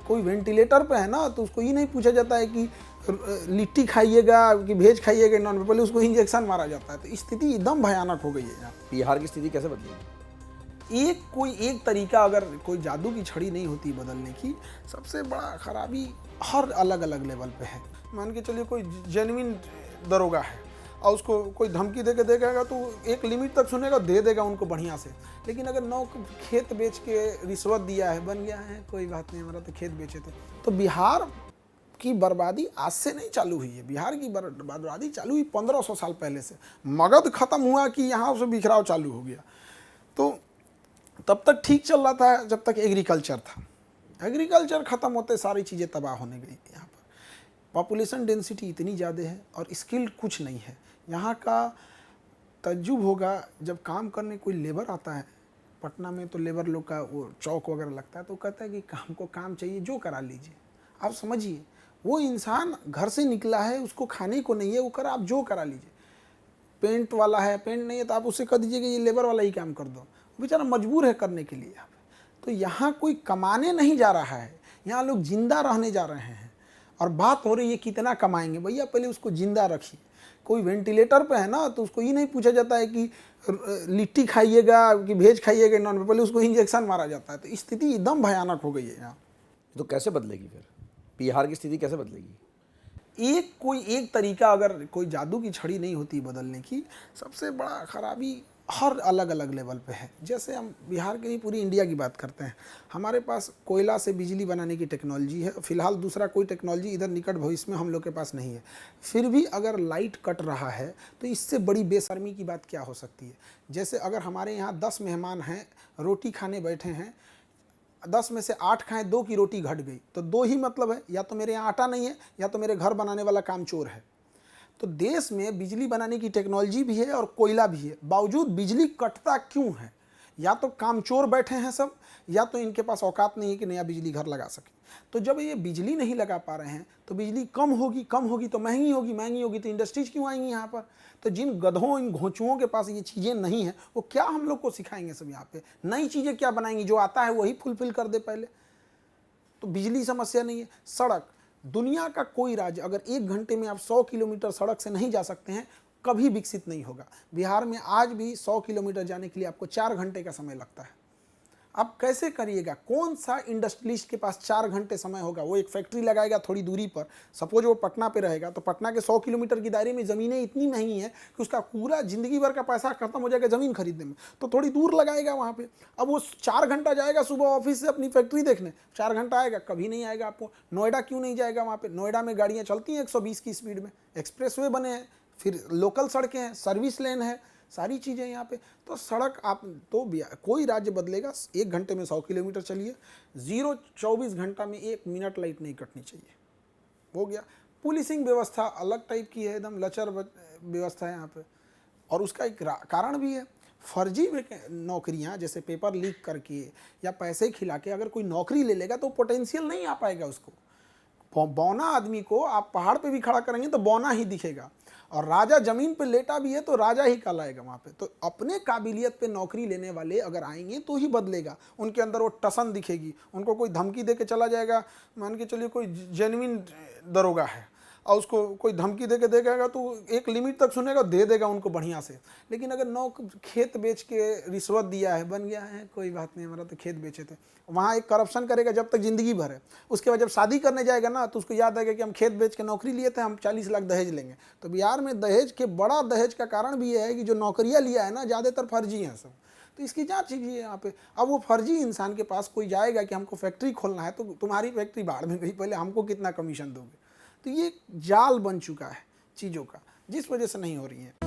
कोई वेंटिलेटर पे है ना तो उसको ये नहीं पूछा जाता है कि लिट्टी खाइएगा कि भेज खाइएगा नॉन वेज, पहले उसको इंजेक्शन मारा जाता है। तो स्थिति एकदम भयानक हो गई है यहाँ। बिहार की स्थिति कैसे बदलेगी? कोई एक तरीका, अगर कोई जादू की छड़ी नहीं होती बदलने की, सबसे बड़ा खराबी हर अलग अलग लेवल पे है। मान के चलिए कोई जेन्युइन दरोगा है और उसको कोई धमकी दे के देगा तो एक लिमिट तक सुनेगा, दे देगा उनको बढ़िया से। लेकिन अगर खेत बेच के रिश्वत दिया है, बन गया है, कोई बात नहीं, हमारा तो खेत बेचे थे। तो बिहार की बर्बादी आज से नहीं चालू हुई है। बिहार की बर्बादी चालू हुई 1500 साल पहले से। मगध खत्म हुआ कि यहाँ से बिखराव चालू हो गया। तो तब तक ठीक चल रहा था जब तक एग्रीकल्चर था। एग्रीकल्चर ख़त्म होते सारी चीज़ें तबाह होने गई। यहाँ पर पॉपुलेशन डेंसिटी इतनी ज़्यादा है और स्किल्ड कुछ नहीं है। यहाँ का तजुब होगा जब काम करने कोई लेबर आता है, पटना में तो लेबर लोग का वो चौक वगैरह लगता है, तो कहता है कि काम चाहिए, जो करा लीजिए। आप समझिए, वो इंसान घर से निकला है, उसको खाने को नहीं है, वो आप जो करा लीजिए। पेंट वाला है, पेंट नहीं है तो आप उससे कह दीजिए कि ये लेबर वाला ही काम कर दो, बेचारा मजबूर है करने के लिए। आप तो यहाँ कोई कमाने नहीं जा रहा है, यहाँ लोग जिंदा रहने जा रहे हैं। और बात हो रही है कितना कमाएंगे, भैया पहले उसको जिंदा रखिए। कोई वेंटिलेटर पे है ना तो उसको ये नहीं पूछा जाता है कि लिट्टी खाइएगा कि भेज खाइएगा नॉन वेज, पहले उसको इंजेक्शन मारा जाता है। तो स्थिति एकदम भयानक हो गई है यहाँ। तो कैसे बदलेगी फिर? बिहार की स्थिति कैसे बदलेगी? कोई एक तरीका, अगर कोई जादू की छड़ी नहीं होती बदलने की, सबसे बड़ा खराबी हर अलग अलग लेवल पे है। जैसे हम बिहार की नहीं, पूरी इंडिया की बात करते हैं। हमारे पास कोयला से बिजली बनाने की टेक्नोलॉजी है। फिलहाल दूसरा कोई टेक्नोलॉजी इधर निकट भविष्य में हम लोग के पास नहीं है। फिर भी अगर लाइट कट रहा है तो इससे बड़ी बेशर्मी की बात क्या हो सकती है। जैसे अगर हमारे यहाँ 10 मेहमान हैं, रोटी खाने बैठे हैं, 10 में से 8 खाएं, 2 की रोटी घट गई, तो 2 ही मतलब है, या तो मेरे यहाँ आटा नहीं है या तो मेरे घर बनाने वाला कामचोर है। तो देश में बिजली बनाने की टेक्नोलॉजी भी है और कोयला भी है, बावजूद बिजली कटता क्यों है? या तो कामचोर बैठे हैं सब, या तो इनके पास औकात नहीं है कि नया बिजली घर लगा सके। तो जब ये बिजली नहीं लगा पा रहे हैं तो बिजली कम होगी तो महंगी होगी तो इंडस्ट्रीज क्यों आएंगी यहाँ पर? तो जिन गधों, इन घोंचुओं के पास ये चीज़ें नहीं हैं, वो क्या हम लोग को सिखाएंगे सब यहाँ पे? नई चीज़ें क्या बनाएंगी? जो आता है वही फुलफिल कर दे पहले। तो बिजली समस्या नहीं है। सड़क, दुनिया का कोई राज्य अगर 1 घंटे में आप 100 किलोमीटर सड़क से नहीं जा सकते हैं, कभी विकसित नहीं होगा। बिहार में आज भी 100 किलोमीटर जाने के लिए आपको 4 घंटे का समय लगता है। आप कैसे करिएगा? कौन सा इंडस्ट्रियलिस्ट के पास 4 घंटे समय होगा? वो एक फैक्ट्री लगाएगा थोड़ी दूरी पर, सपोज वो पटना पे रहेगा, तो पटना के 100 किलोमीटर की दायरे में ज़मीनें इतनी महंगी हैं कि उसका पूरा ज़िंदगी भर का पैसा खत्म हो जाएगा ज़मीन खरीदने में। तो थोड़ी दूर लगाएगा वहाँ पे। अब वो 4 घंटा जाएगा सुबह ऑफिस से अपनी फैक्ट्री देखने, 4 घंटा आएगा? कभी नहीं आएगा। आपको नोएडा क्यों नहीं जाएगा? वहाँ पर नोएडा में गाड़ियाँ चलती हैं 120 की स्पीड में, एक्सप्रेसवे बने हैं, फिर लोकल सड़कें हैं, सर्विस लेन है, सारी चीज़ें यहाँ पे। तो सड़क आप तो कोई राज्य बदलेगा, 1 घंटे में 100 किलोमीटर चलिए, 24 घंटा में 1 मिनट लाइट नहीं कटनी चाहिए, हो गया। पुलिसिंग व्यवस्था अलग टाइप की है, एकदम लचर व्यवस्था है यहाँ पे। और उसका एक कारण भी है, फर्जी नौकरियाँ, जैसे पेपर लीक करके या पैसे खिला के अगर कोई नौकरी ले लेगा तो पोटेंशियल नहीं आ पाएगा उसको। बौना आदमी को आप पहाड़ पे भी खड़ा करेंगे तो बौना ही दिखेगा, और राजा जमीन पे लेटा भी है तो राजा ही कहलाएगा वहाँ पे। तो अपने काबिलियत पे नौकरी लेने वाले अगर आएंगे तो ही बदलेगा, उनके अंदर वो टसन दिखेगी। उनको कोई धमकी दे के चला जाएगा, मान के चलिए कोई जेन्युइन दरोगा है और उसको कोई धमकी दे के देगा तो एक लिमिट तक सुनेगा, दे देगा उनको बढ़िया से। लेकिन अगर खेत बेच के रिश्वत दिया है, बन गया है, कोई बात नहीं, हमारा तो खेत बेचे थे, वहाँ एक करप्शन करेगा जब तक ज़िंदगी भर है। उसके बाद जब शादी करने जाएगा ना तो उसको याद आएगा कि हम खेत बेच के नौकरी लिए थे, हम 40 लाख दहेज लेंगे। तो बिहार में दहेज के बड़ा दहेज का कारण भी ये है कि जो नौकरियाँ लिया है ना, ज़्यादातर फर्जी हैं सब। तो इसकी जांच कीजिए यहाँ पे। अब वो फर्जी इंसान के पास कोई जाएगा कि हमको फैक्ट्री खोलना है, तो तुम्हारी फैक्ट्री बाहर में गई, पहले हमको कितना कमीशन दोगे? तो ये जाल बन चुका है चीज़ों का, जिस वजह से नहीं हो रही है।